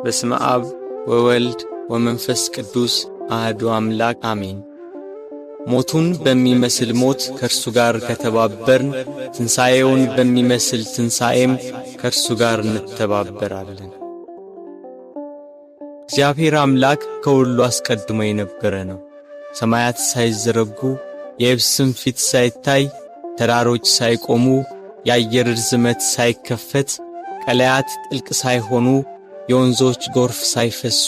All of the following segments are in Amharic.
በስመ አብ ወወልድ ወመንፈስ ቅዱስ አሐዱ አምላክ አሜን። ሞቱን በሚመስል ሞት ከእርሱ ጋር ከተባበርን ትንሣኤውን በሚመስል ትንሣኤም ከእርሱ ጋር እንተባበራለን። እግዚአብሔር አምላክ ከሁሉ አስቀድሞ የነበረ ነው። ሰማያት ሳይዘረጉ የየብስም ፊት ሳይታይ ተራሮች ሳይቆሙ የአየር ርዝመት ሳይከፈት ቀላያት ጥልቅ ሳይሆኑ የወንዞች ጎርፍ ሳይፈሱ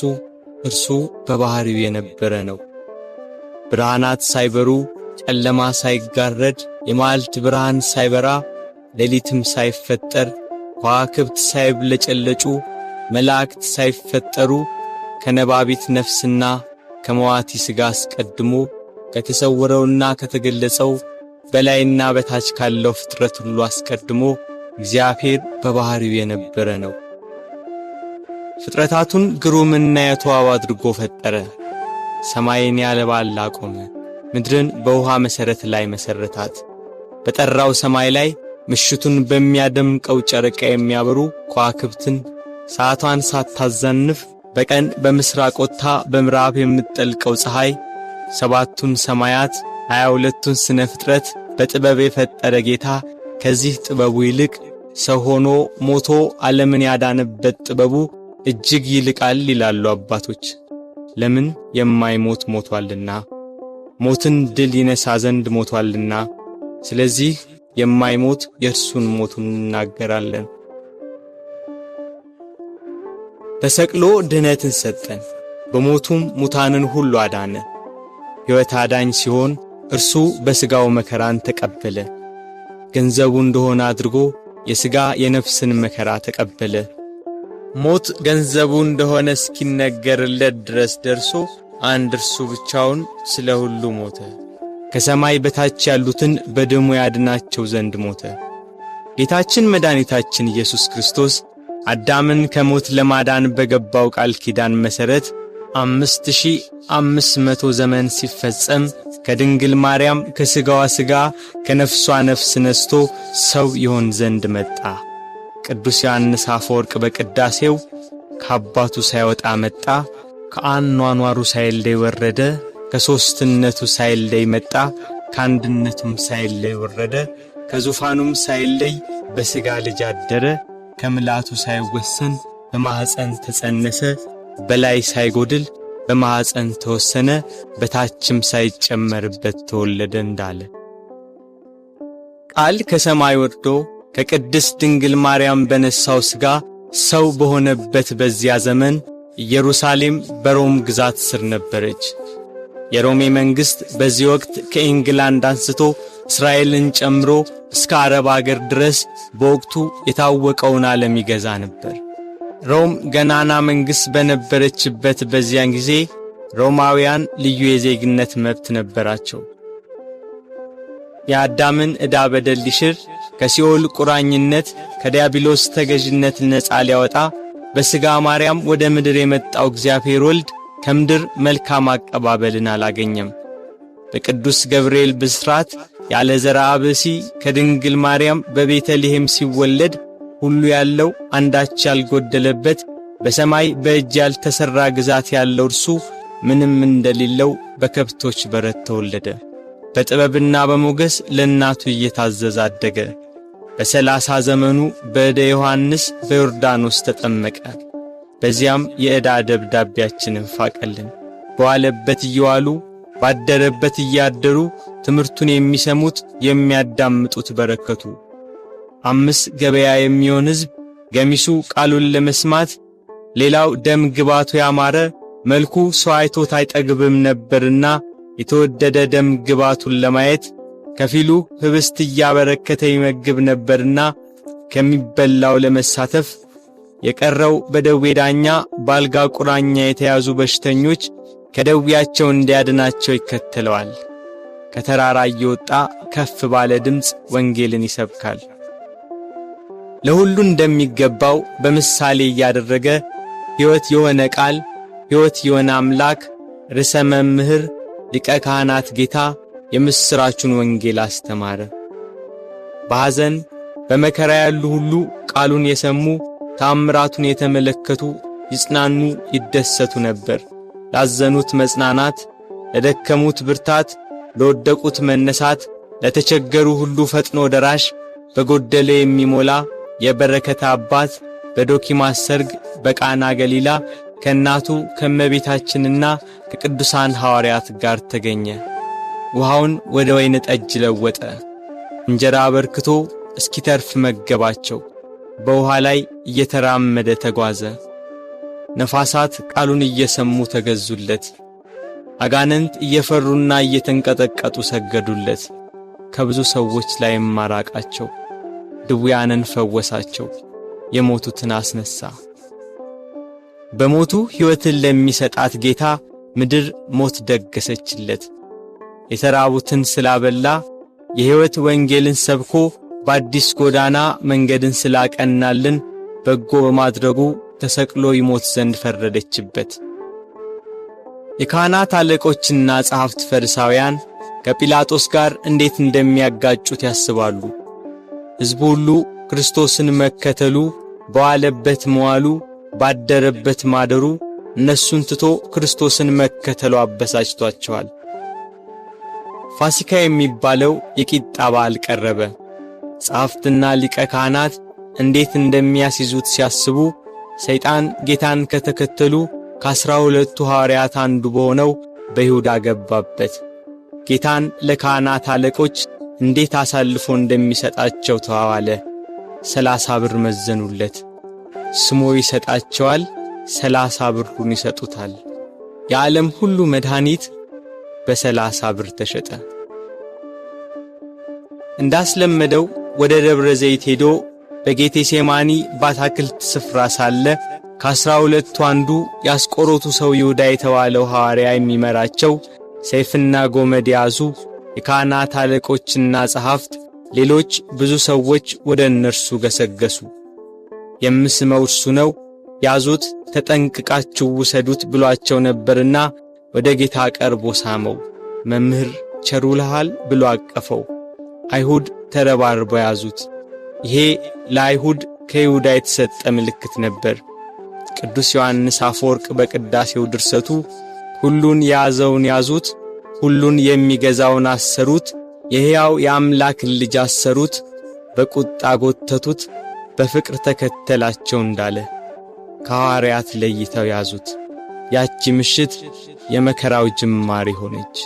እርሱ በባህሪው የነበረ ነው። ብርሃናት ሳይበሩ ጨለማ ሳይጋረድ የመዓልት ብርሃን ሳይበራ ሌሊትም ሳይፈጠር ከዋክብት ሳይብለጨለጩ መላእክት ሳይፈጠሩ ከነባቢት ነፍስና ከመዋቲ ሥጋ አስቀድሞ ከተሰወረውና ከተገለጸው በላይና በታች ካለው ፍጥረት ሁሉ አስቀድሞ እግዚአብሔር በባህሪው የነበረ ነው። ፍጥረታቱን ግሩምና የተዋበ አድርጎ ፈጠረ። ሰማይን ያለ ባል አቆመ፣ ምድርን በውሃ መሠረት ላይ መሠረታት። በጠራው ሰማይ ላይ ምሽቱን በሚያደምቀው ጨረቃ የሚያበሩ ከዋክብትን ሰዓቷን ሳታዛንፍ በቀን በምሥራቅ ወጥታ በምዕራብ የምትጠልቀው ፀሐይ 7ቱን ሰማያት 22ቱን ስነ ፍጥረት በጥበብ የፈጠረ ጌታ ከዚህ ጥበቡ ይልቅ ሰው ሆኖ ሞቶ ዓለምን ያዳነበት ጥበቡ እጅግ ይልቃል ይላሉ አባቶች። ለምን? የማይሞት ሞቷልና፣ ሞትን ድል ይነሳ ዘንድ ሞቷልና። ስለዚህ የማይሞት የእርሱን ሞቱን እናገራለን። ተሰቅሎ ድኅነትን ሰጠን፣ በሞቱም ሙታንን ሁሉ አዳነ። ሕይወት አዳኝ ሲሆን እርሱ በሥጋው መከራን ተቀበለ። ገንዘቡ እንደሆነ አድርጎ የሥጋ የነፍስን መከራ ተቀበለ። ሞት ገንዘቡ እንደሆነ እስኪነገርለት ድረስ ደርሶ አንድ እርሱ ብቻውን ስለ ሁሉ ሞተ። ከሰማይ በታች ያሉትን በደሙ ያድናቸው ዘንድ ሞተ። ጌታችን መድኃኒታችን ኢየሱስ ክርስቶስ አዳምን ከሞት ለማዳን በገባው ቃል ኪዳን መሠረት 5500 ዘመን ሲፈጸም ከድንግል ማርያም ከሥጋዋ ሥጋ ከነፍሷ ነፍስ ነስቶ ሰው ይሆን ዘንድ መጣ። ቅዱስ ዮሐንስ አፈወርቅ በቅዳሴው ከአባቱ ሳይወጣ መጣ፣ ከአኗኗሩ ሳይለይ ወረደ፣ ከሦስትነቱ ሳይለይ መጣ፣ ከአንድነቱም ሳይለይ ወረደ፣ ከዙፋኑም ሳይለይ በሥጋ ልጅ አደረ፣ ከምልአቱ ሳይወሰን በማኅፀን ተጸነሰ፣ በላይ ሳይጎድል በማኅፀን ተወሰነ፣ በታችም ሳይጨመርበት ተወለደ እንዳለ ቃል ከሰማይ ወርዶ ከቅድስት ድንግል ማርያም በነሳው ሥጋ ሰው በሆነበት በዚያ ዘመን ኢየሩሳሌም በሮም ግዛት ስር ነበረች። የሮሜ መንግሥት በዚህ ወቅት ከኢንግላንድ አንስቶ እስራኤልን ጨምሮ እስከ አረብ አገር ድረስ በወቅቱ የታወቀውን ዓለም ይገዛ ነበር። ሮም ገናና መንግሥት በነበረችበት በዚያን ጊዜ ሮማውያን ልዩ የዜግነት መብት ነበራቸው። የአዳምን ዕዳ በደል ሊሽር ከሲኦል ቁራኝነት ከዲያብሎስ ተገዥነት ነፃ ሊያወጣ በሥጋ ማርያም ወደ ምድር የመጣው እግዚአብሔር ወልድ ከምድር መልካም አቀባበልን አላገኘም። በቅዱስ ገብርኤል ብስራት ያለ ዘርአ ብእሲ ከድንግል ማርያም በቤተልሔም ሲወለድ ሁሉ ያለው አንዳች ያልጎደለበት በሰማይ በእጅ ያልተሠራ ግዛት ያለው እርሱ ምንም እንደሌለው በከብቶች በረት ተወለደ። በጥበብና በሞገስ ለእናቱ እየታዘዘ አደገ። በ30 ዘመኑ በዕደ ዮሐንስ በዮርዳኖስ ተጠመቀ። በዚያም የዕዳ ደብዳቤያችንን ፋቀልን። በዋለበት እየዋሉ ባደረበት እያደሩ ትምህርቱን የሚሰሙት የሚያዳምጡት በረከቱ። 5 ገበያ የሚሆን ሕዝብ ገሚሱ ቃሉን ለመስማት ሌላው ደም ግባቱ ያማረ መልኩ ሰው አይቶት አይጠግብም ነበርና የተወደደ ደም ግባቱን ለማየት ከፊሉ ኅብስት እያበረከተ ይመግብ ነበርና ከሚበላው ለመሳተፍ የቀረው በደዌ ዳኛ ባልጋ ቁራኛ የተያዙ በሽተኞች ከደዌያቸው እንዲያድናቸው ይከተለዋል። ከተራራ እየወጣ ከፍ ባለ ድምፅ ወንጌልን ይሰብካል። ለሁሉ እንደሚገባው በምሳሌ እያደረገ ሕይወት የሆነ ቃል፣ ሕይወት የሆነ አምላክ፣ ርዕሰ መምህር፣ ሊቀ ካህናት ጌታ የምሥራቹን ወንጌል አስተማረ። በሐዘን በመከራ ያሉ ሁሉ ቃሉን የሰሙ ታምራቱን የተመለከቱ ይጽናኑ ይደሰቱ ነበር። ላዘኑት መጽናናት፣ ለደከሙት ብርታት፣ ለወደቁት መነሳት፣ ለተቸገሩ ሁሉ ፈጥኖ ደራሽ፣ በጎደለ የሚሞላ የበረከት አባት በዶኪማስ ሰርግ በቃና ገሊላ ከእናቱ ከእመቤታችንና ከቅዱሳን ሐዋርያት ጋር ተገኘ። ውሃውን ወደ ወይን ጠጅ ለወጠ። እንጀራ አበርክቶ እስኪተርፍ መገባቸው። በውሃ ላይ እየተራመደ ተጓዘ። ነፋሳት ቃሉን እየሰሙ ተገዙለት። አጋንንት እየፈሩና እየተንቀጠቀጡ ሰገዱለት። ከብዙ ሰዎች ላይም ማራቃቸው። ድውያንን ፈወሳቸው። የሞቱትን አስነሳ። በሞቱ ሕይወትን ለሚሰጣት ጌታ ምድር ሞት ደገሰችለት። የተራቡትን ስላበላ የሕይወት ወንጌልን ሰብኮ በአዲስ ጎዳና መንገድን ስላቀናልን በጎ በማድረጉ ተሰቅሎ ይሞት ዘንድ ፈረደችበት። የካህናት አለቆችና ጸሐፍት ፈሪሳውያን ከጲላጦስ ጋር እንዴት እንደሚያጋጩት ያስባሉ። ሕዝቡ ሁሉ ክርስቶስን መከተሉ፣ በዋለበት መዋሉ፣ ባደረበት ማደሩ፣ እነሱን ትቶ ክርስቶስን መከተሉ አበሳጭቷቸዋል። ፋሲካ የሚባለው የቂጣ በዓል ቀረበ። ጸሐፍትና ሊቀ ካህናት እንዴት እንደሚያስይዙት ሲያስቡ ሰይጣን ጌታን ከተከተሉ ከ12 ሐዋርያት አንዱ በሆነው በይሁዳ ገባበት። ጌታን ለካህናት አለቆች እንዴት አሳልፎ እንደሚሰጣቸው ተዋዋለ። 30 ብር መዘኑለት። ስሞ ይሰጣቸዋል፣ 30 ብሩን ይሰጡታል። የዓለም ሁሉ መድኃኒት በ30 ብር ተሸጠ። እንዳስለመደው ወደ ደብረ ዘይት ሄዶ በጌቴሴማኒ በአትክልት ስፍራ ሳለ ከ12 አንዱ ያስቆሮቱ ሰው ይሁዳ የተባለው ሐዋርያ የሚመራቸው ሰይፍና ጎመድ ያዙ የካህናት አለቆችና ጸሐፍት፣ ሌሎች ብዙ ሰዎች ወደ እነርሱ ገሰገሱ። የምስመው እርሱ ነው፣ ያዙት፣ ተጠንቅቃችሁ ውሰዱት ብሏቸው ነበርና ወደ ጌታ ቀርቦ ሳመው። መምህር ቸር ውለሃል ብሎ አቀፈው። አይሁድ ተረባርበው ያዙት። ይሄ ለአይሁድ ከይሁዳ የተሰጠ ምልክት ነበር። ቅዱስ ዮሐንስ አፈወርቅ በቅዳሴው ድርሰቱ ሁሉን የያዘውን ያዙት፣ ሁሉን የሚገዛውን አሰሩት፣ የሕያው የአምላክን ልጅ አሰሩት፣ በቁጣ ጎተቱት፣ በፍቅር ተከተላቸው እንዳለ ከሐዋርያት ለይተው ያዙት። ያቺ ምሽት የመከራው ጅማሬ ሆነች።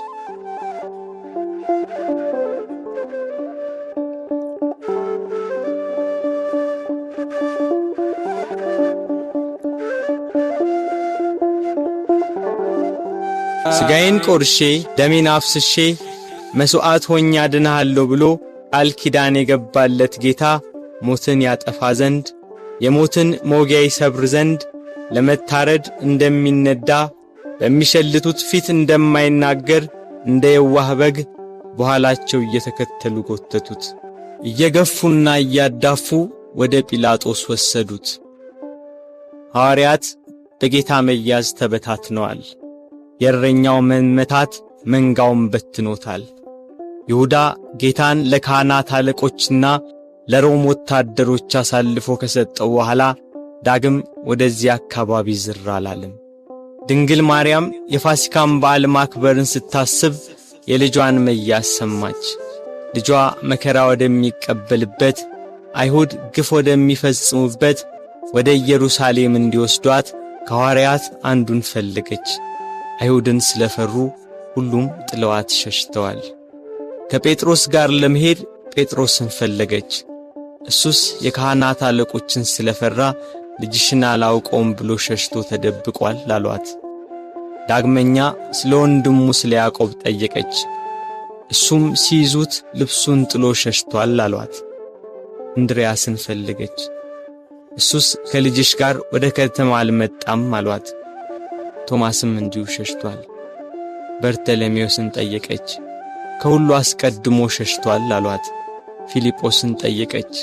ሥጋዬን ቆርሼ ደሜን አፍስሼ መሥዋዕት ሆኜ አድንሃለሁ ብሎ ቃል ኪዳን የገባለት ጌታ ሞትን ያጠፋ ዘንድ የሞትን መውጊያ ይሰብር ዘንድ ለመታረድ እንደሚነዳ በሚሸልቱት ፊት እንደማይናገር እንደ የዋህ በግ በኋላቸው እየተከተሉ ጎተቱት። እየገፉና እያዳፉ ወደ ጲላጦስ ወሰዱት። ሐዋርያት በጌታ መያዝ ተበታትነዋል። የእረኛው መመታት መንጋውን በትኖታል። ይሁዳ ጌታን ለካህናት አለቆችና ለሮም ወታደሮች አሳልፎ ከሰጠው በኋላ ዳግም ወደዚህ አካባቢ ዝር አላለም። ድንግል ማርያም የፋሲካን በዓል ማክበርን ስታስብ የልጇን መያዝ ሰማች። ልጇ መከራ ወደሚቀበልበት፣ አይሁድ ግፍ ወደሚፈጽሙበት ወደ ኢየሩሳሌም እንዲወስዷት ከሐዋርያት አንዱን ፈለገች። አይሁድን ስለፈሩ ሁሉም ጥለዋት ሸሽተዋል። ከጴጥሮስ ጋር ለመሄድ ጴጥሮስን ፈለገች። እሱስ የካህናት አለቆችን ስለፈራ ልጅሽን አላውቀውም ብሎ ሸሽቶ ተደብቋል አሏት። ዳግመኛ ስለ ወንድሙ ስለ ያዕቆብ ጠየቀች። እሱም ሲይዙት ልብሱን ጥሎ ሸሽቷል አሏት። እንድርያስን ፈለገች። እሱስ ከልጅሽ ጋር ወደ ከተማ አልመጣም አሏት። ቶማስም እንዲሁ ሸሽቷል። በርተሎሜዎስን ጠየቀች። ከሁሉ አስቀድሞ ሸሽቷል አሏት። ፊልጶስን ጠየቀች።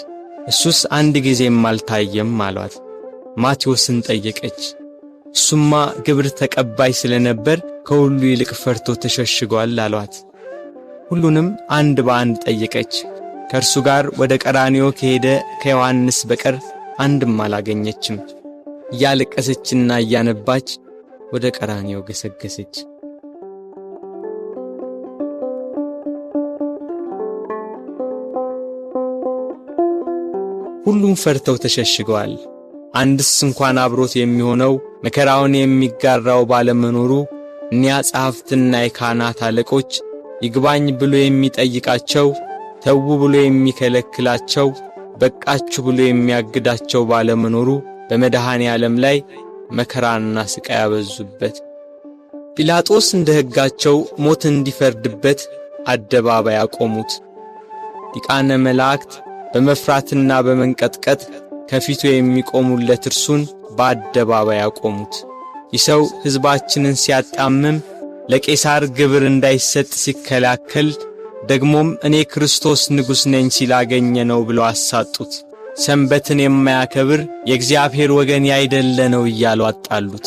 እሱስ አንድ ጊዜም አልታየም አሏት። ማቴዎስን ጠየቀች። እሱማ ግብር ተቀባይ ስለነበር ከሁሉ ይልቅ ፈርቶ ተሸሽጓል አሏት። ሁሉንም አንድ በአንድ ጠየቀች። ከእርሱ ጋር ወደ ቀራንዮ ከሄደ ከዮሐንስ በቀር አንድም አላገኘችም። እያለቀሰችና እያነባች ወደ ቀራንዮ ገሰገሰች። ሁሉም ፈርተው ተሸሽገዋል። አንድስ እንኳን አብሮት የሚሆነው መከራውን የሚጋራው ባለመኖሩ እኒያ ጸሐፍትና የካህናት አለቆች ይግባኝ ብሎ የሚጠይቃቸው፣ ተው ብሎ የሚከለክላቸው፣ በቃችሁ ብሎ የሚያግዳቸው ባለመኖሩ በመድኃኔ ዓለም ላይ መከራና ስቃይ ያበዙበት። ጲላጦስ እንደ ሕጋቸው ሞት እንዲፈርድበት አደባባይ አቆሙት። ሊቃነ መላእክት በመፍራትና በመንቀጥቀጥ ከፊቱ የሚቆሙለት እርሱን በአደባባይ አቆሙት። ይህ ሰው ሕዝባችንን ሲያጣምም፣ ለቄሳር ግብር እንዳይሰጥ ሲከላከል፣ ደግሞም እኔ ክርስቶስ ንጉሥ ነኝ ሲላገኘ ነው ብለው አሳጡት። ሰንበትን የማያከብር የእግዚአብሔር ወገን ያይደለ ነው እያሉ አጣሉት፣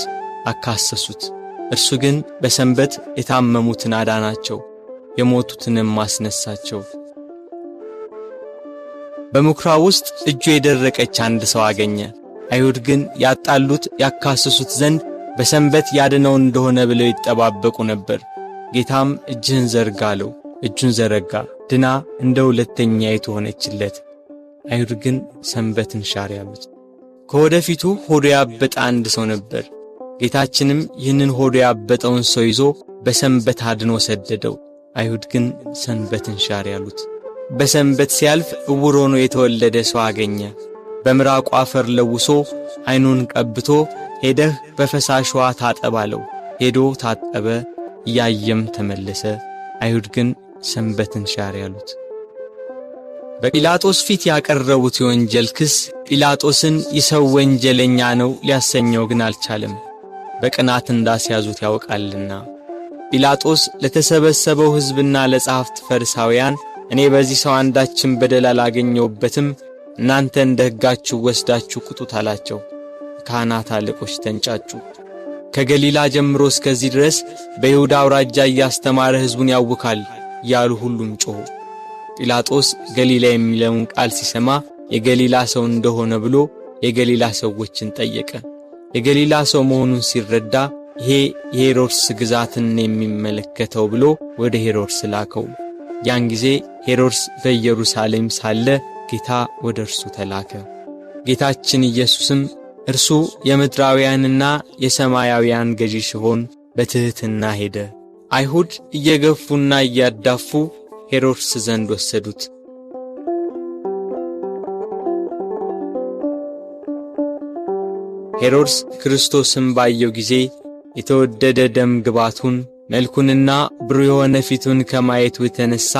አካሰሱት። እርሱ ግን በሰንበት የታመሙትን አዳናቸው፣ የሞቱትንም አስነሳቸው። በምኵራብ ውስጥ እጁ የደረቀች አንድ ሰው አገኘ። አይሁድ ግን ያጣሉት ያካሰሱት ዘንድ በሰንበት ያድነው እንደሆነ ብለው ይጠባበቁ ነበር። ጌታም እጅህን ዘርጋ አለው። እጁን ዘረጋ፣ ድና እንደ ሁለተኛይቱ ሆነችለት። አይሁድ ግን ሰንበትን ሻር ያሉት። ከወደፊቱ ሆዱ ያበጠ አንድ ሰው ነበር። ጌታችንም ይህንን ሆዱ ያበጠውን ሰው ይዞ በሰንበት አድኖ ሰደደው። አይሁድ ግን ሰንበትን ሻር ያሉት። በሰንበት ሲያልፍ ዕውር ሆኖ የተወለደ ሰው አገኘ። በምራቁ አፈር ለውሶ ዓይኑን ቀብቶ ሄደህ በፈሳሽ ውሃ ታጠብ አለው። ሄዶ ታጠበ፣ እያየም ተመለሰ። አይሁድ ግን ሰንበትን ሻር ያሉት። በጲላጦስ ፊት ያቀረቡት የወንጀል ክስ ጲላጦስን ይህ ሰው ወንጀለኛ ነው ሊያሰኘው ግን አልቻለም። በቅናት እንዳስያዙት ያውቃልና። ጲላጦስ ለተሰበሰበው ሕዝብና ለጸሐፍት ፈሪሳውያን እኔ በዚህ ሰው አንዳችን በደል አላገኘሁበትም፣ እናንተ እንደ ሕጋችሁ ወስዳችሁ ቁጡት አላቸው። ካህናት አለቆች ተንጫጩ። ከገሊላ ጀምሮ እስከዚህ ድረስ በይሁዳ አውራጃ እያስተማረ ሕዝቡን ያውካል ያሉ ሁሉም ጮኹ። ጲላጦስ ገሊላ የሚለውን ቃል ሲሰማ የገሊላ ሰው እንደሆነ ብሎ የገሊላ ሰዎችን ጠየቀ። የገሊላ ሰው መሆኑን ሲረዳ ይሄ የሄሮድስ ግዛትን የሚመለከተው ብሎ ወደ ሄሮድስ ላከው። ያን ጊዜ ሄሮድስ በኢየሩሳሌም ሳለ ጌታ ወደ እርሱ ተላከ። ጌታችን ኢየሱስም እርሱ የምድራውያንና የሰማያውያን ገዢ ሲሆን በትሕትና ሄደ። አይሁድ እየገፉና እያዳፉ ሄሮድስ ዘንድ ወሰዱት። ሄሮድስ ክርስቶስን ባየው ጊዜ የተወደደ ደም ግባቱን መልኩንና ብሩህ የሆነ ፊቱን ከማየቱ የተነሣ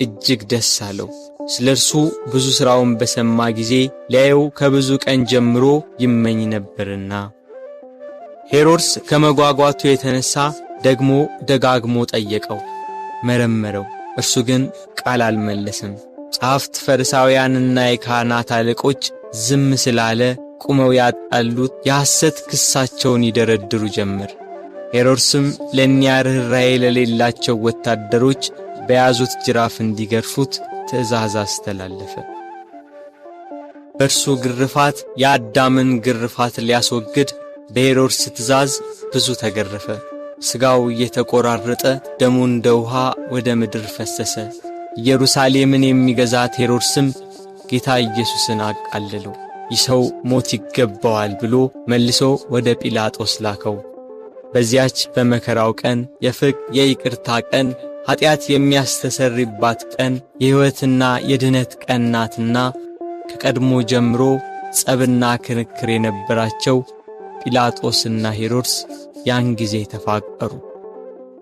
እጅግ ደስ አለው። ስለ እርሱ ብዙ ሥራውን በሰማ ጊዜ ሊያየው ከብዙ ቀን ጀምሮ ይመኝ ነበርና። ሄሮድስ ከመጓጓቱ የተነሣ ደግሞ ደጋግሞ ጠየቀው፣ መረመረው። እርሱ ግን ቃል አልመለስም። ጸሐፍት ፈሪሳውያንና የካህናት አለቆች ዝም ስላለ ቁመው ያጣሉት የሐሰት ክሳቸውን ይደረድሩ ጀመር። ሄሮድስም ለእኒያ ርኅራኄ ለሌላቸው ወታደሮች በያዙት ጅራፍ እንዲገርፉት ትእዛዝ አስተላለፈ። በእርሱ ግርፋት የአዳምን ግርፋት ሊያስወግድ በሄሮድስ ትእዛዝ ብዙ ተገረፈ። ሥጋው እየተቆራረጠ ደሙ እንደ ውሃ ወደ ምድር ፈሰሰ። ኢየሩሳሌምን የሚገዛት ሄሮድስም ጌታ ኢየሱስን አቃለለው። ይህ ሰው ሞት ይገባዋል ብሎ መልሶ ወደ ጲላጦስ ላከው። በዚያች በመከራው ቀን የፍቅር የይቅርታ ቀን ኀጢአት የሚያስተሰርይባት ቀን የሕይወትና የድነት ቀን ናትና ከቀድሞ ጀምሮ ጸብና ክርክር የነበራቸው ጲላጦስና ሄሮድስ ያን ጊዜ ተፋቀሩ።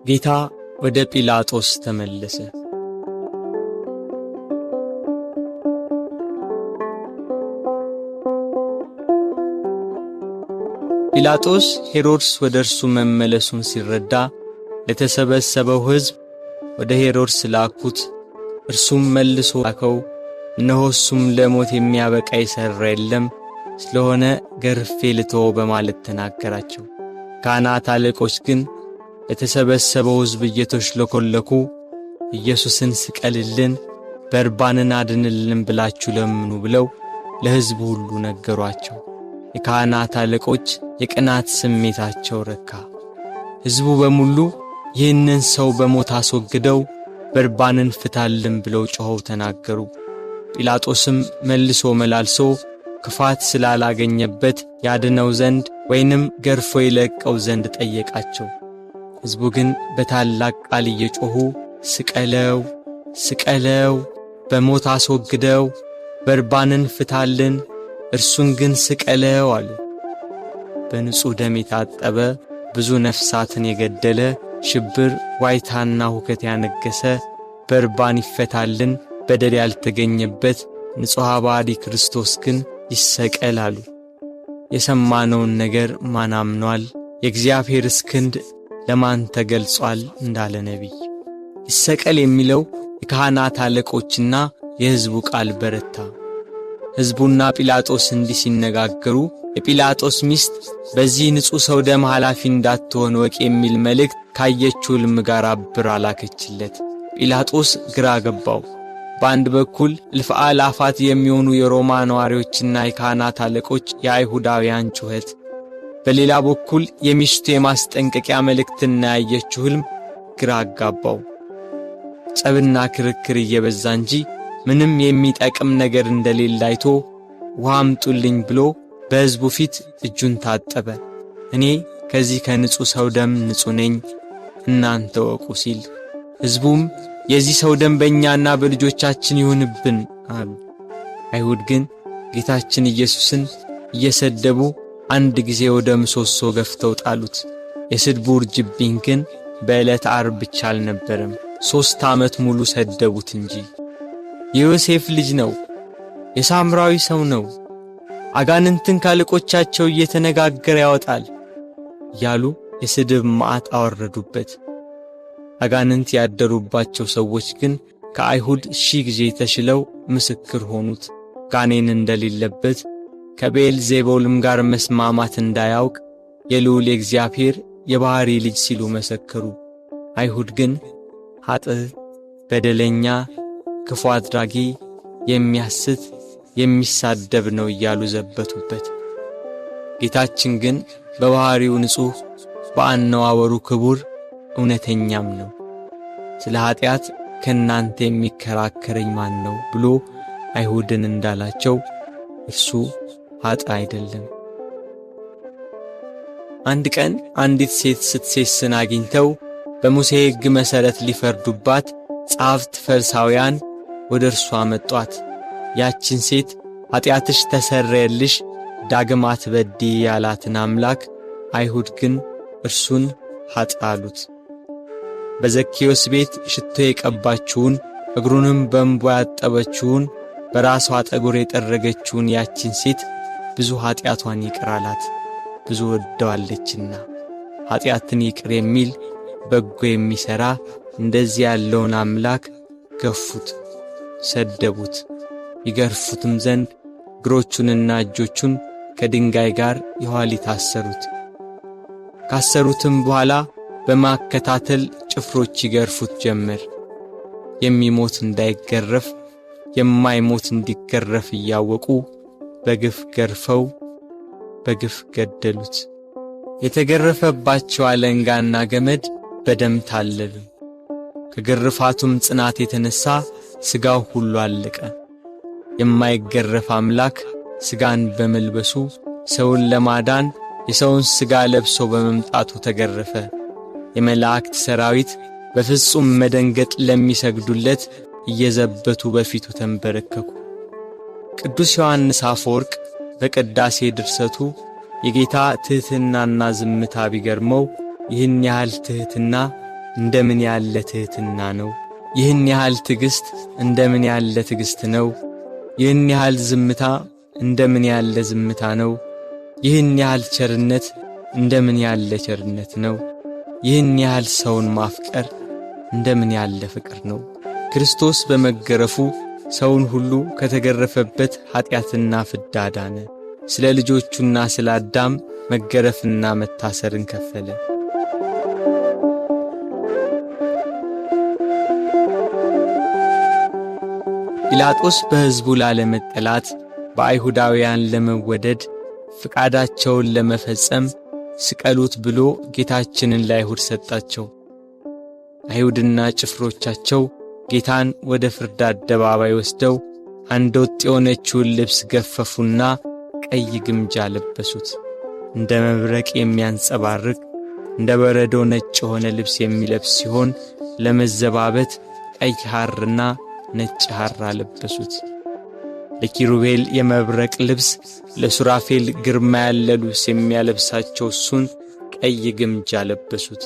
ጌታ ወደ ጲላጦስ ተመለሰ። ጲላጦስ ሄሮድስ ወደ እርሱ መመለሱን ሲረዳ ለተሰበሰበው ሕዝብ ወደ ሄሮድስ ላኩት። እርሱም መልሶ ላከው። እነሆ እሱም ለሞት የሚያበቃ የሠራ የለም፣ ስለሆነ ገርፌ ልተወው በማለት ተናገራቸው። ካህናት አለቆች ግን ለተሰበሰበው ሕዝብ እየተሽለኮለኩ ኢየሱስን ስቀልልን፣ በርባንን አድንልን ብላችሁ ለምኑ ብለው ለሕዝቡ ሁሉ ነገሯቸው። የካህናት አለቆች የቅናት ስሜታቸው ረካ። ሕዝቡ በሙሉ ይህንን ሰው በሞት አስወግደው በርባንን ፍታልን ብለው ጮኸው ተናገሩ። ጲላጦስም መልሶ መላልሶ ክፋት ስላላገኘበት ያድነው ዘንድ ወይንም ገርፎ ይለቀው ዘንድ ጠየቃቸው። ሕዝቡ ግን በታላቅ ቃል እየጮኹ ስቀለው፣ ስቀለው፣ በሞት አስወግደው፣ በርባንን ፍታልን፣ እርሱን ግን ስቀለው አሉ። በንጹሕ ደም የታጠበ ብዙ ነፍሳትን የገደለ ሽብር፣ ዋይታና ሁከት ያነገሰ በርባን ይፈታልን፣ በደል ያልተገኘበት ንጹሕ ባሕሪ ክርስቶስ ግን ይሰቀል አሉ። የሰማነውን ነገር ማን አምኗል? የእግዚአብሔርስ ክንድ ለማን ተገልጿል? እንዳለ ነቢይ ይሰቀል የሚለው የካህናት አለቆችና የሕዝቡ ቃል በረታ። ሕዝቡና ጲላጦስ እንዲህ ሲነጋገሩ የጲላጦስ ሚስት በዚህ ንጹሕ ሰው ደም ኃላፊ እንዳትሆን ወቅ የሚል መልእክት ካየችው ሕልም ጋር አብራ ላከችለት። ጲላጦስ ግራ ገባው። በአንድ በኩል እልፍ አእላፋት የሚሆኑ የሮማ ነዋሪዎችና የካህናት አለቆች የአይሁዳውያን ጩኸት፣ በሌላ በኩል የሚስቱ የማስጠንቀቂያ መልእክትና ያየችው ሕልም ግራ አጋባው። ጸብና ክርክር እየበዛ እንጂ ምንም የሚጠቅም ነገር እንደሌለ አይቶ ውሃ አምጡልኝ ብሎ በሕዝቡ ፊት እጁን ታጠበ። እኔ ከዚህ ከንጹሕ ሰው ደም ንጹሕ ነኝ፣ እናንተ ወቁ ሲል፣ ሕዝቡም የዚህ ሰው ደም በእኛና በልጆቻችን ይሁንብን አሉ። አይሁድ ግን ጌታችን ኢየሱስን እየሰደቡ አንድ ጊዜ ወደ ምሰሶ ገፍተው ጣሉት። የስድቡ ውርጅብኝ ግን በዕለት ዓርብ ብቻ አልነበረም፣ 3 ዓመት ሙሉ ሰደቡት እንጂ። የዮሴፍ ልጅ ነው፣ የሳምራዊ ሰው ነው፣ አጋንንትን ካለቆቻቸው እየተነጋገረ ያወጣል ያሉ የስድብ መዓት አወረዱበት። አጋንንት ያደሩባቸው ሰዎች ግን ከአይሁድ 1000 ጊዜ ተሽለው ምስክር ሆኑት። ጋኔን እንደሌለበት ከቤልዜቡልም ጋር መስማማት እንዳያውቅ የልዑል የእግዚአብሔር የባሕሪ ልጅ ሲሉ መሰከሩ። አይሁድ ግን ኃጥእ፣ በደለኛ፣ ክፉ አድራጊ፣ የሚያስት፣ የሚሳደብ ነው እያሉ ዘበቱበት። ጌታችን ግን በባሕሪው ንጹሕ፣ በአነዋወሩ ክቡር፣ እውነተኛም ነው። ስለ ኀጢአት ከእናንተ የሚከራከረኝ ማን ነው ብሎ አይሁድን እንዳላቸው እርሱ ኃጥእ አይደለም። አንድ ቀን አንዲት ሴት ስትሴስን አግኝተው በሙሴ ሕግ መሠረት ሊፈርዱባት ጸሐፍት ፈሪሳውያን ወደ እርሷ አመጧት። ያችን ሴት ኀጢአትሽ ተሰረየልሽ፣ ዳግም አትበድዪ ያላትን አምላክ አይሁድ ግን እርሱን ኃጥእ አሉት። በዘኬዎስ ቤት ሽቶ የቀባችውን እግሩንም በእንቧ ያጠበችውን በራሷ ጠጉር የጠረገችውን ያችን ሴት ብዙ ኀጢአቷን ይቅር አላት፣ ብዙ ወደዋለችና። ኀጢአትን ይቅር የሚል በጎ የሚሠራ እንደዚህ ያለውን አምላክ ገፉት፣ ሰደቡት። ይገርፉትም ዘንድ እግሮቹንና እጆቹን ከድንጋይ ጋር የኋሊት አሰሩት። ካሰሩትም በኋላ በማከታተል ጭፍሮች ይገርፉት ጀመር። የሚሞት እንዳይገረፍ የማይሞት እንዲገረፍ እያወቁ በግፍ ገርፈው በግፍ ገደሉት። የተገረፈባቸው አለንጋና ገመድ በደም ታለሉ። ከግርፋቱም ጽናት የተነሣ ሥጋው ሁሉ አለቀ። የማይገረፍ አምላክ ሥጋን በመልበሱ ሰውን ለማዳን የሰውን ሥጋ ለብሶ በመምጣቱ ተገረፈ። የመላእክት ሰራዊት በፍጹም መደንገጥ ለሚሰግዱለት እየዘበቱ በፊቱ ተንበረከኩ። ቅዱስ ዮሐንስ አፈወርቅ በቅዳሴ ድርሰቱ የጌታ ትሕትናና ዝምታ ቢገርመው ይህን ያህል ትሕትና እንደምን ያለ ትሕትና ነው! ይህን ያህል ትዕግሥት እንደምን ያለ ትዕግሥት ነው! ይህን ያህል ዝምታ እንደምን ያለ ዝምታ ነው! ይህን ያህል ቸርነት እንደምን ያለ ቸርነት ነው! ይህን ያህል ሰውን ማፍቀር እንደምን ያለ ፍቅር ነው! ክርስቶስ በመገረፉ ሰውን ሁሉ ከተገረፈበት ኀጢአትና ፍዳ ዳነ። ስለ ልጆቹና ስለ አዳም መገረፍና መታሰርን ከፈለ። ጲላጦስ በሕዝቡ ላለመጠላት በአይሁዳውያን ለመወደድ ፍቃዳቸውን ለመፈጸም ስቀሉት ብሎ ጌታችንን ለአይሁድ ሰጣቸው። አይሁድና ጭፍሮቻቸው ጌታን ወደ ፍርድ አደባባይ ወስደው አንድ ወጥ የሆነችውን ልብስ ገፈፉና ቀይ ግምጃ ለበሱት። እንደ መብረቅ የሚያንጸባርቅ እንደ በረዶ ነጭ የሆነ ልብስ የሚለብስ ሲሆን ለመዘባበት ቀይ ሐርና ነጭ ሐር አለበሱት። ለኪሩቤል የመብረቅ ልብስ፣ ለሱራፌል ግርማ ያለ ልብስ የሚያለብሳቸው እሱን ቀይ ግምጃ ለበሱት።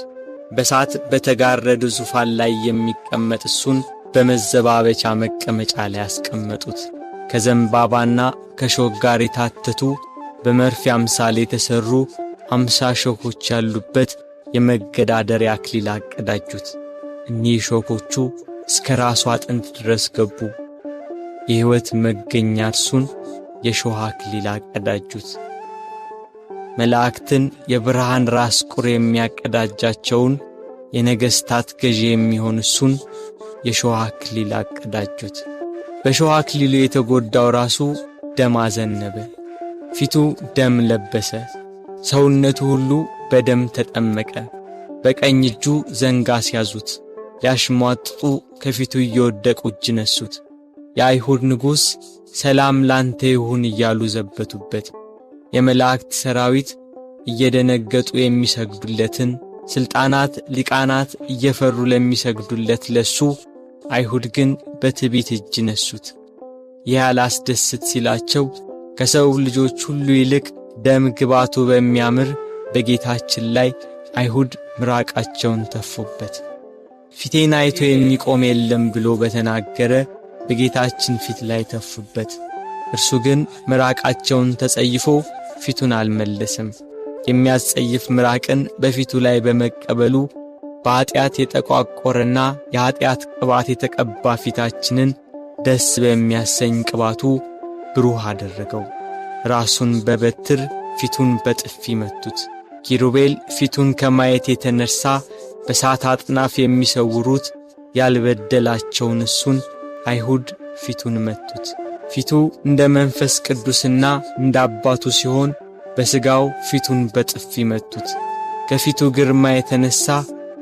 በሳት በተጋረደ ዙፋን ላይ የሚቀመጥ እሱን በመዘባበቻ መቀመጫ ላይ ያስቀመጡት። ከዘንባባና ከሾህ ጋር የታተቱ በመርፌ አምሳል የተሠሩ 50 ሾኮች ያሉበት የመገዳደሪያ አክሊል አቀዳጁት። እኒህ ሾኮቹ እስከ ራሱ አጥንት ድረስ ገቡ። የሕይወት መገኛ እርሱን የሾህ አክሊል አቀዳጁት። መላእክትን የብርሃን ራስ ቁር የሚያቀዳጃቸውን የነገሥታት ገዢ የሚሆን እሱን የሾህ አክሊል አቀዳጁት። በሾህ አክሊሉ የተጎዳው ራሱ ደም አዘነበ፣ ፊቱ ደም ለበሰ፣ ሰውነቱ ሁሉ በደም ተጠመቀ። በቀኝ እጁ ዘንግ አስያዙት፣ ሊያሽሟጥጡ ከፊቱ እየወደቁ እጅ ነሱት። የአይሁድ ንጉሥ ሰላም ላንተ ይሁን እያሉ ዘበቱበት። የመላእክት ሰራዊት እየደነገጡ የሚሰግዱለትን፣ ሥልጣናት ሊቃናት እየፈሩ ለሚሰግዱለት ለሱ አይሁድ ግን በትዕቢት እጅ ነሱት። ይህ አላስደስት ሲላቸው ከሰው ልጆች ሁሉ ይልቅ ደም ግባቱ በሚያምር በጌታችን ላይ አይሁድ ምራቃቸውን ተፉበት። ፊቴን አይቶ የሚቆም የለም ብሎ በተናገረ በጌታችን ፊት ላይ ተፉበት። እርሱ ግን ምራቃቸውን ተጸይፎ ፊቱን አልመለሰም። የሚያስጸይፍ ምራቅን በፊቱ ላይ በመቀበሉ በኃጢአት የተቋቆረና የኃጢአት ቅባት የተቀባ ፊታችንን ደስ በሚያሰኝ ቅባቱ ብሩህ አደረገው። ራሱን በበትር ፊቱን በጥፊ መቱት። ኪሩቤል ፊቱን ከማየት የተነሳ በሳት አጥናፍ የሚሰውሩት ያልበደላቸውን እሱን አይሁድ ፊቱን መቱት። ፊቱ እንደ መንፈስ ቅዱስና እንደ አባቱ ሲሆን በሥጋው ፊቱን በጥፊ መቱት። ከፊቱ ግርማ የተነሳ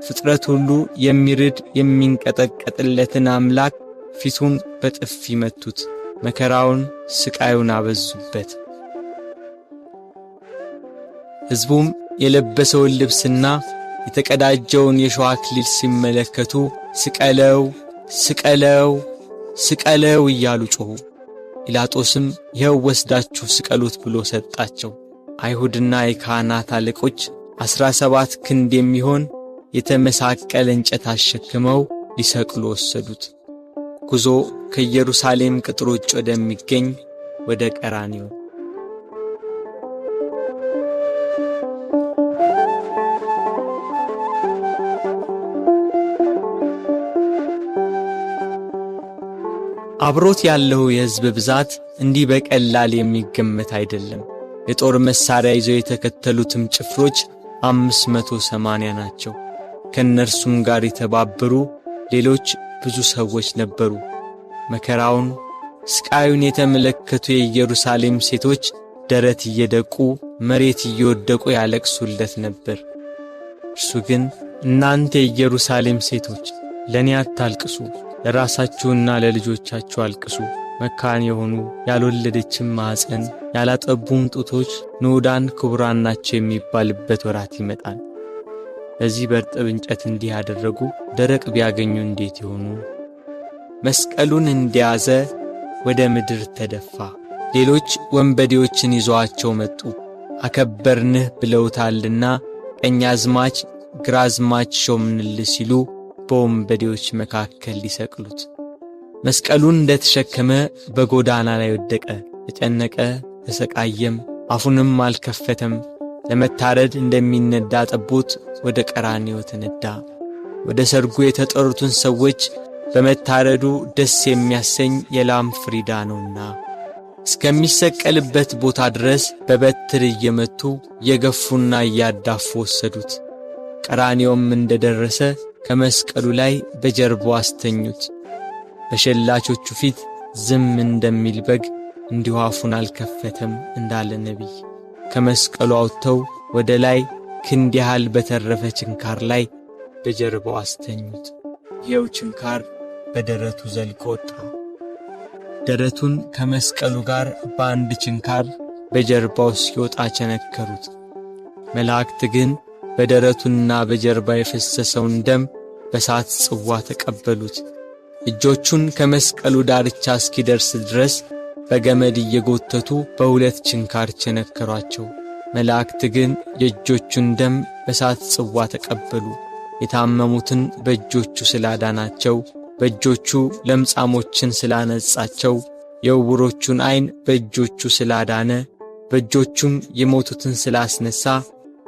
ፍጥረት ሁሉ የሚርድ የሚንቀጠቀጥለትን አምላክ ፊቱን በጥፊ መቱት። መከራውን ስቃዩን አበዙበት። ሕዝቡም የለበሰውን ልብስና የተቀዳጀውን የሾህ አክሊል ሲመለከቱ ስቀለው ስቀለው ስቀለው እያሉ ጮኹ። ጲላጦስም ይኸው ወስዳችሁ ስቀሉት ብሎ ሰጣቸው። አይሁድና የካህናት አለቆች 17 ክንድ የሚሆን የተመሳቀለ እንጨት አሸክመው ሊሰቅሉ ወሰዱት። ጉዞ ከኢየሩሳሌም ቅጥር ውጭ ወደሚገኝ ወደ ቀራንዮ። አብሮት ያለው የሕዝብ ብዛት እንዲህ በቀላል የሚገመት አይደለም። የጦር መሳሪያ ይዘው የተከተሉትም ጭፍሮች 580 ናቸው። ከእነርሱም ጋር የተባበሩ ሌሎች ብዙ ሰዎች ነበሩ። መከራውን ስቃዩን የተመለከቱ የኢየሩሳሌም ሴቶች ደረት እየደቁ መሬት እየወደቁ ያለቅሱለት ነበር። እርሱ ግን እናንተ የኢየሩሳሌም ሴቶች ለእኔ አታልቅሱ፣ ለራሳችሁና ለልጆቻችሁ አልቅሱ። መካን የሆኑ ያልወለደችም ማኅፀን ያላጠቡም ጡቶች ንዑዳን ክቡራን ናቸው የሚባልበት ወራት ይመጣል። በዚህ በርጥብ እንጨት እንዲህ ያደረጉ ደረቅ ቢያገኙ እንዴት ይሆኑ? መስቀሉን እንደያዘ ወደ ምድር ተደፋ። ሌሎች ወንበዴዎችን ይዘዋቸው መጡ። አከበርንህ ብለውታልና ቀኛዝማች ግራዝማች ሾምንልህ ሲሉ በወንበዴዎች መካከል ሊሰቅሉት። መስቀሉን እንደተሸከመ በጎዳና ላይ ወደቀ። ተጨነቀ፣ ተሰቃየም፣ አፉንም አልከፈተም። ለመታረድ እንደሚነዳ ጠቦት ወደ ቀራንዮ ተነዳ። ወደ ሰርጉ የተጠሩትን ሰዎች በመታረዱ ደስ የሚያሰኝ የላም ፍሪዳ ነውና እስከሚሰቀልበት ቦታ ድረስ በበትር እየመቱ እየገፉና እያዳፉ ወሰዱት። ቀራንዮም እንደደረሰ ከመስቀሉ ላይ በጀርባው አስተኙት። በሸላቾቹ ፊት ዝም እንደሚል በግ እንዲሁ አፉን አልከፈተም እንዳለ ነቢይ ከመስቀሉ አውጥተው ወደ ላይ ክንድ ያህል በተረፈ ችንካር ላይ በጀርባው አስተኙት። ይኸው ችንካር በደረቱ ዘልቆ ወጣ። ደረቱን ከመስቀሉ ጋር በአንድ ችንካር በጀርባው ሲወጣ ቸነከሩት። መላእክት ግን በደረቱና በጀርባ የፈሰሰውን ደም በሳት ጽዋ ተቀበሉት። እጆቹን ከመስቀሉ ዳርቻ እስኪደርስ ድረስ በገመድ እየጎተቱ በሁለት ችንካር ቸነከሯቸው። መላእክት ግን የእጆቹን ደም በሳት ጽዋ ተቀበሉ። የታመሙትን በእጆቹ ስላዳናቸው፣ በእጆቹ ለምጻሞችን ስላነጻቸው፣ የዕውሮቹን ዐይን በእጆቹ ስላዳነ፣ በእጆቹም የሞቱትን ስላስነሣ፣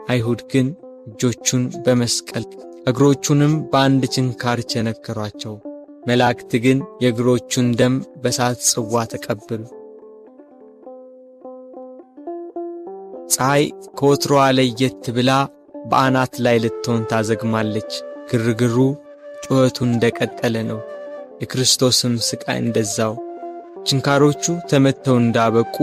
አይሁድ ግን እጆቹን በመስቀል እግሮቹንም በአንድ ችንካር ቸነከሯቸው። መላእክት ግን የእግሮቹን ደም በሳት ጽዋ ተቀበሉ። ፀሐይ ከወትሮዋ ለየት ብላ በአናት ላይ ልትሆን ታዘግማለች። ግርግሩ ጩኸቱ እንደቀጠለ ነው። የክርስቶስም ሥቃይ እንደዛው። ችንካሮቹ ተመተው እንዳበቁ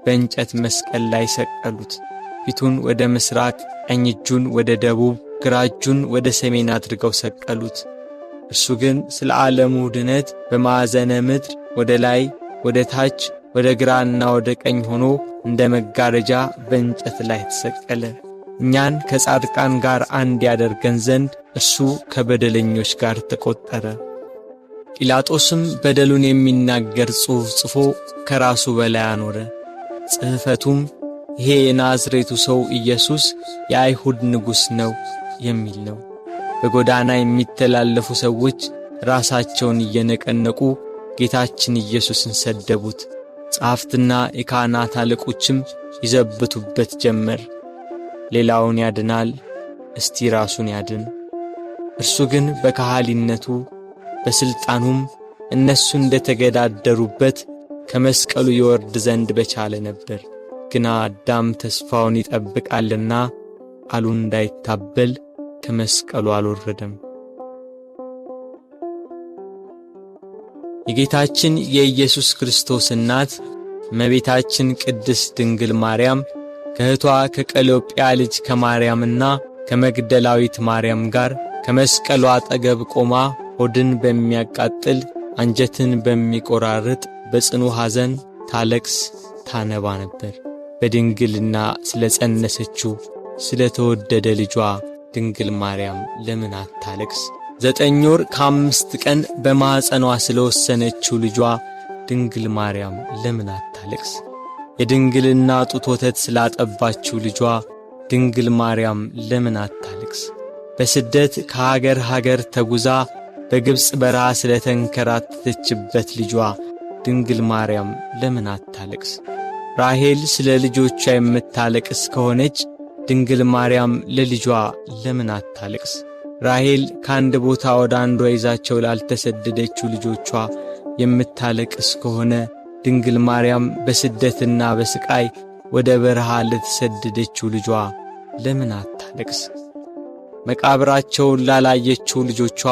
በእንጨት መስቀል ላይ ሰቀሉት። ፊቱን ወደ ምሥራቅ፣ ቀኝ እጁን ወደ ደቡብ፣ ግራ እጁን ወደ ሰሜን አድርገው ሰቀሉት። እርሱ ግን ስለ ዓለሙ ድነት በማዕዘነ ምድር ወደ ላይ፣ ወደ ታች፣ ወደ ግራና ወደ ቀኝ ሆኖ እንደ መጋረጃ በእንጨት ላይ ተሰቀለ። እኛን ከጻድቃን ጋር አንድ ያደርገን ዘንድ እርሱ ከበደለኞች ጋር ተቆጠረ። ጲላጦስም በደሉን የሚናገር ጽሑፍ ጽፎ ከራሱ በላይ አኖረ። ጽሕፈቱም ይሄ የናዝሬቱ ሰው ኢየሱስ የአይሁድ ንጉሥ ነው የሚል ነው። በጎዳና የሚተላለፉ ሰዎች ራሳቸውን እየነቀነቁ ጌታችን ኢየሱስን ሰደቡት። ጸሐፍትና የካህናት አለቆችም ይዘብቱበት ጀመር። ሌላውን ያድናል፣ እስቲ ራሱን ያድን። እርሱ ግን በካህሊነቱ በሥልጣኑም እነሱ እንደተገዳደሩበት ከመስቀሉ ይወርድ ዘንድ በቻለ ነበር። ግና አዳም ተስፋውን ይጠብቃልና ቃሉ እንዳይታበል ከመስቀሉ አልወረደም። የጌታችን የኢየሱስ ክርስቶስ እናት እመቤታችን ቅድስት ድንግል ማርያም ከእህቷ ከቀሎጵያ ልጅ ከማርያምና ከመግደላዊት ማርያም ጋር ከመስቀሉ አጠገብ ቆማ ሆድን በሚያቃጥል አንጀትን በሚቆራርጥ በጽኑ ሐዘን ታለቅስ ታነባ ነበር። በድንግልና ስለ ጸነሰችው ስለ ተወደደ ልጇ ድንግል ማርያም ለምን አታለቅስ? 9 ወር ከ5 ቀን በማኅፀኗ ስለ ወሰነችው ልጇ ድንግል ማርያም ለምን አታለቅስ? የድንግልና ጡት ወተት ስላጠባችው ልጇ ድንግል ማርያም ለምን አታለቅስ? በስደት ከሀገር ሀገር ተጉዛ በግብፅ በረሃ ስለ ተንከራተተችበት ልጇ ድንግል ማርያም ለምን አታለቅስ? ራሔል ስለ ልጆቿ የምታለቅስ ከሆነች ድንግል ማርያም ለልጇ ለምን አታለቅስ? ራሔል ከአንድ ቦታ ወደ አንዷ ይዛቸው ላልተሰደደችው ልጆቿ የምታለቅስ ከሆነ ድንግል ማርያም በስደትና በስቃይ ወደ በረሃ ለተሰደደችው ልጇ ለምን አታለቅስ? መቃብራቸውን ላላየችው ልጆቿ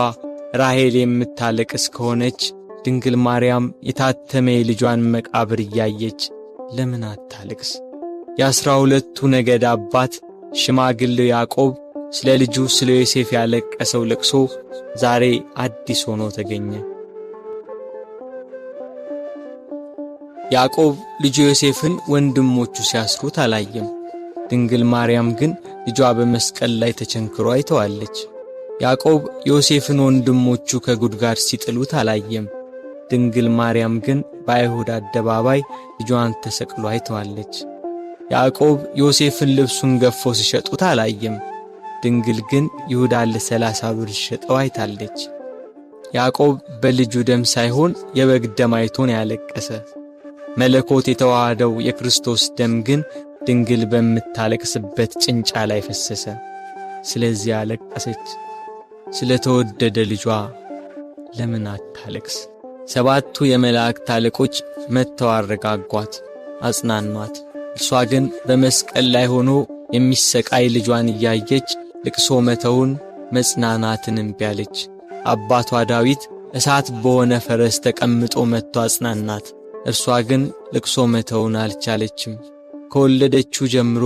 ራሔል የምታለቅስ ከሆነች ድንግል ማርያም የታተመ የልጇን መቃብር እያየች ለምን አታለቅስ? የ12ቱ ነገድ አባት ሽማግሌው ያዕቆብ ስለ ልጁ ስለ ዮሴፍ ያለቀሰው ለቅሶ ዛሬ አዲስ ሆኖ ተገኘ። ያዕቆብ ልጁ ዮሴፍን ወንድሞቹ ሲያስሩት አላየም። ድንግል ማርያም ግን ልጇ በመስቀል ላይ ተቸንክሮ አይተዋለች። ያዕቆብ ዮሴፍን ወንድሞቹ ከጉድጓድ ሲጥሉት አላየም። ድንግል ማርያም ግን በአይሁድ አደባባይ ልጇን ተሰቅሎ አይተዋለች። ያዕቆብ ዮሴፍን ልብሱን ገፎ ሲሸጡት አላየም። ድንግል ግን ይሁዳን ለ30 ብር ሲሸጠው አይታለች። ያዕቆብ በልጁ ደም ሳይሆን የበግ ደም አይቶን ያለቀሰ። መለኮት የተዋሃደው የክርስቶስ ደም ግን ድንግል በምታለቅስበት ጭንጫ ላይ ፈሰሰ። ስለዚህ አለቀሰች። ስለ ተወደደ ልጇ ለምን አታለቅስ? 7ቱ የመላእክት አለቆች መጥተው አረጋጓት፣ አጽናኗት። እርሷ ግን በመስቀል ላይ ሆኖ የሚሰቃይ ልጇን እያየች ልቅሶ መተውን መጽናናትን እምቢ አለች። አባቷ ዳዊት እሳት በሆነ ፈረስ ተቀምጦ መጥቶ አጽናናት። እርሷ ግን ልቅሶ መተውን አልቻለችም። ከወለደችው ጀምሮ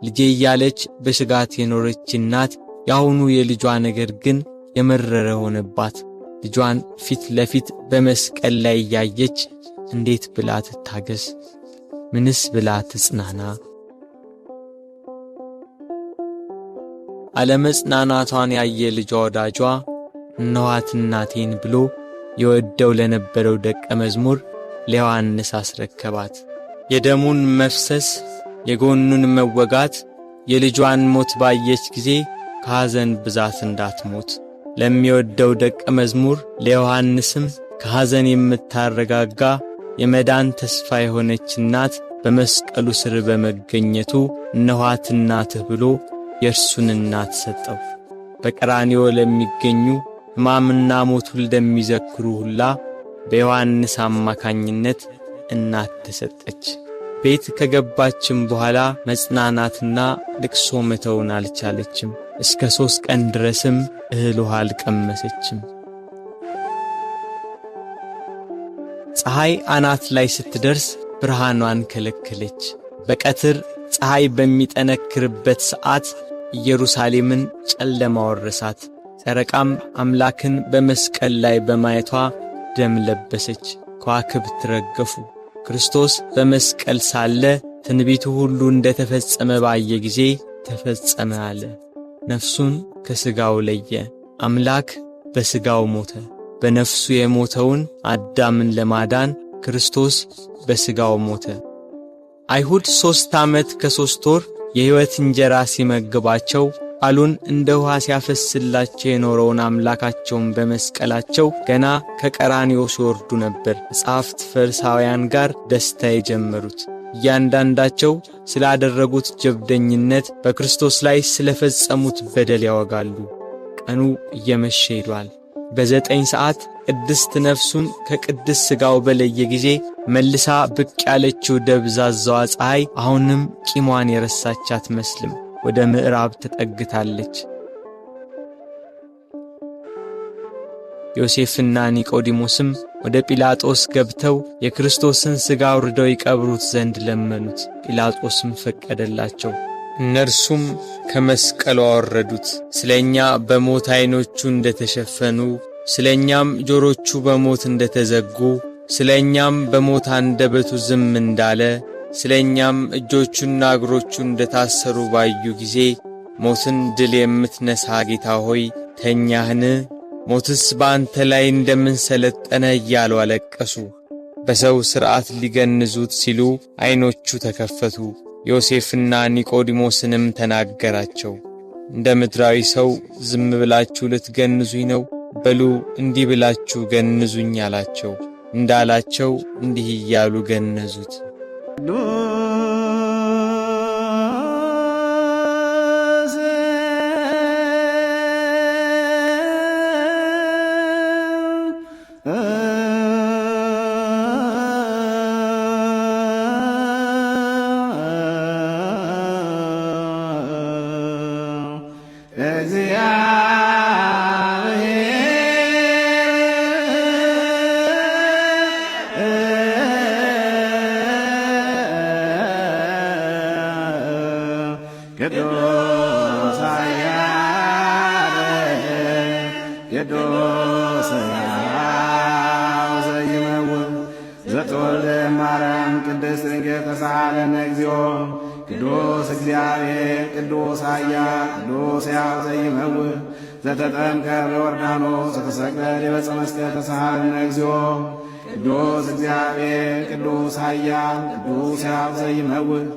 ልጄ እያለች በስጋት የኖረች እናት ያሁኑ የልጇ ነገር ግን የመረረ ሆነባት። ልጇን ፊት ለፊት በመስቀል ላይ እያየች እንዴት ብላ ትታገስ? ምንስ ብላ ትጽናና? አለመጽናናቷን ያየ ልጇ ወዳጇ እነኋት እናቴን ብሎ የወደው ለነበረው ደቀ መዝሙር ለዮሐንስ አስረከባት። የደሙን መፍሰስ የጎኑን መወጋት የልጇን ሞት ባየች ጊዜ ከሐዘን ብዛት እንዳትሞት ለሚወደው ደቀ መዝሙር ለዮሐንስም ከሐዘን የምታረጋጋ የመዳን ተስፋ የሆነች እናት በመስቀሉ ስር በመገኘቱ እነኋት እናትህ ብሎ የእርሱን እናት ሰጠው። በቀራንዮ ለሚገኙ ሕማምና ሞቱን ለሚዘክሩ ሁላ በዮሐንስ አማካኝነት እናት ተሰጠች። ቤት ከገባችም በኋላ መጽናናትና ልቅሶ መተውን አልቻለችም። እስከ 3 ቀን ድረስም እህል ውሃ አልቀመሰችም። ፀሐይ አናት ላይ ስትደርስ ብርሃኗን ከለከለች። በቀትር ፀሐይ በሚጠነክርበት ሰዓት ኢየሩሳሌምን ጨለማ ወረሳት። ጨረቃም አምላክን በመስቀል ላይ በማየቷ ደም ለበሰች፣ ከዋክብት ረገፉ። ክርስቶስ በመስቀል ሳለ ትንቢቱ ሁሉ እንደተፈጸመ ባየ ጊዜ ተፈጸመ አለ። ነፍሱን ከሥጋው ለየ። አምላክ በሥጋው ሞተ። በነፍሱ የሞተውን አዳምን ለማዳን ክርስቶስ በሥጋው ሞተ። አይሁድ 3 ዓመት ከ3 ወር የሕይወት እንጀራ ሲመግባቸው ቃሉን እንደ ውሃ ሲያፈስላቸው የኖረውን አምላካቸውን በመስቀላቸው ገና ከቀራንዮ ሲወርዱ ነበር ጸሐፍት ፈሪሳውያን ጋር ደስታ የጀመሩት። እያንዳንዳቸው ስላደረጉት ጀብደኝነት፣ በክርስቶስ ላይ ስለፈጸሙት በደል ያወጋሉ። ቀኑ እየመሸ ሄዷል። በ9 ሰዓት ቅድስት ነፍሱን ከቅድስ ሥጋው በለየ ጊዜ መልሳ ብቅ ያለችው ደብዛዛዋ ፀሐይ አሁንም ቂሟን የረሳች አትመስልም። ወደ ምዕራብ ተጠግታለች። ዮሴፍና ኒቆዲሞስም ወደ ጲላጦስ ገብተው የክርስቶስን ሥጋ አውርደው ይቀብሩት ዘንድ ለመኑት። ጲላጦስም ፈቀደላቸው። እነርሱም ከመስቀሉ አወረዱት። ስለኛ በሞት ዓይኖቹ እንደተሸፈኑ፣ ስለኛም ጆሮቹ በሞት እንደተዘጉ፣ ስለኛም በሞት አንደበቱ ዝም እንዳለ፣ ስለኛም እጆቹና እግሮቹ እንደታሰሩ ባዩ ጊዜ ሞትን ድል የምትነሣ ጌታ ሆይ ተኛህን? ሞትስ በአንተ ላይ እንደምን ሰለጠነ እያሉ አለቀሱ። በሰው ሥርዓት ሊገንዙት ሲሉ ዓይኖቹ ተከፈቱ። ዮሴፍና ኒቆዲሞስንም ተናገራቸው። እንደ ምድራዊ ሰው ዝም ብላችሁ ልትገንዙኝ ነው? በሉ እንዲህ ብላችሁ ገንዙኝ አላቸው። እንዳላቸው እንዲህ እያሉ ገነዙት። ቅዱስ እግዚአብሔር ቅዱስ ኃያል ቅዱስ ሕያው ዘይመውት ዘተጠምቀ በዮርዳኖስ ዘተሰቅለ ዲበ መስቀል ተሳሃለነ እግዚኦ። ቅዱስ እግዚአብሔር ቅዱስ ኃያል ቅዱስ ሕያው ዘይመውት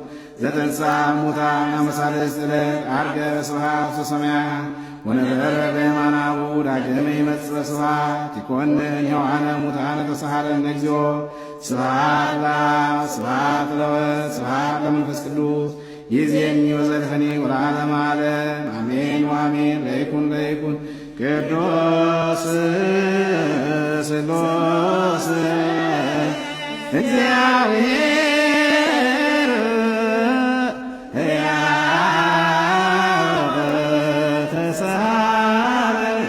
ዘተንሥአ እሙታን አመ ሣልስት ዕለት ዐርገ በስብሐት ወሰማያት ወነበረ በየማናሁ ዳግመ ይመጽእ በስብሐት ይኰንን ሕያዋነ ሙታነ ተሳሃለነ እግዚኦ። ስብሐት ለአብ ስብሐት ለወልድ ስብሐት ለመንፈስ ቅዱስ ይእዜኒ ወዘልፈኒ ወለዓለመ ዓለም አሜን ወአሜን። ለይኩን ለይኩን ቅዱስ ስሉስ እግዚአብሔር ሕያው ተሳሃለነ።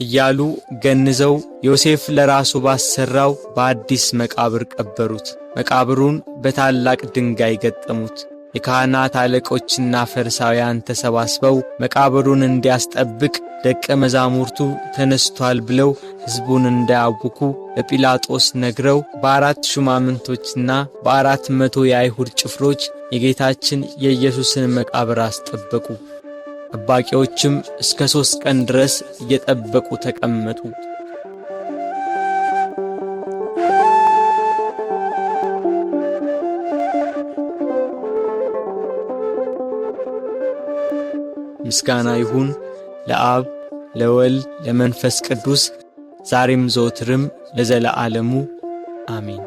እያሉ ገንዘው ዮሴፍ ለራሱ ባሰራው በአዲስ መቃብር ቀበሩት። መቃብሩን በታላቅ ድንጋይ ገጠሙት። የካህናት አለቆችና ፈሪሳውያን ተሰባስበው መቃብሩን እንዲያስጠብቅ ደቀ መዛሙርቱ ተነስቷል ብለው ሕዝቡን እንዳያውኩ ለጲላጦስ ነግረው በ4 ሹማምንቶችና በ400 የአይሁድ ጭፍሮች የጌታችን የኢየሱስን መቃብር አስጠበቁ። ጠባቂዎችም እስከ 3 ቀን ድረስ እየጠበቁ ተቀመጡ። ምስጋና ይሁን ለአብ ለወልድ ለመንፈስ ቅዱስ ዛሬም ዘወትርም ለዘለዓለሙ አሜን።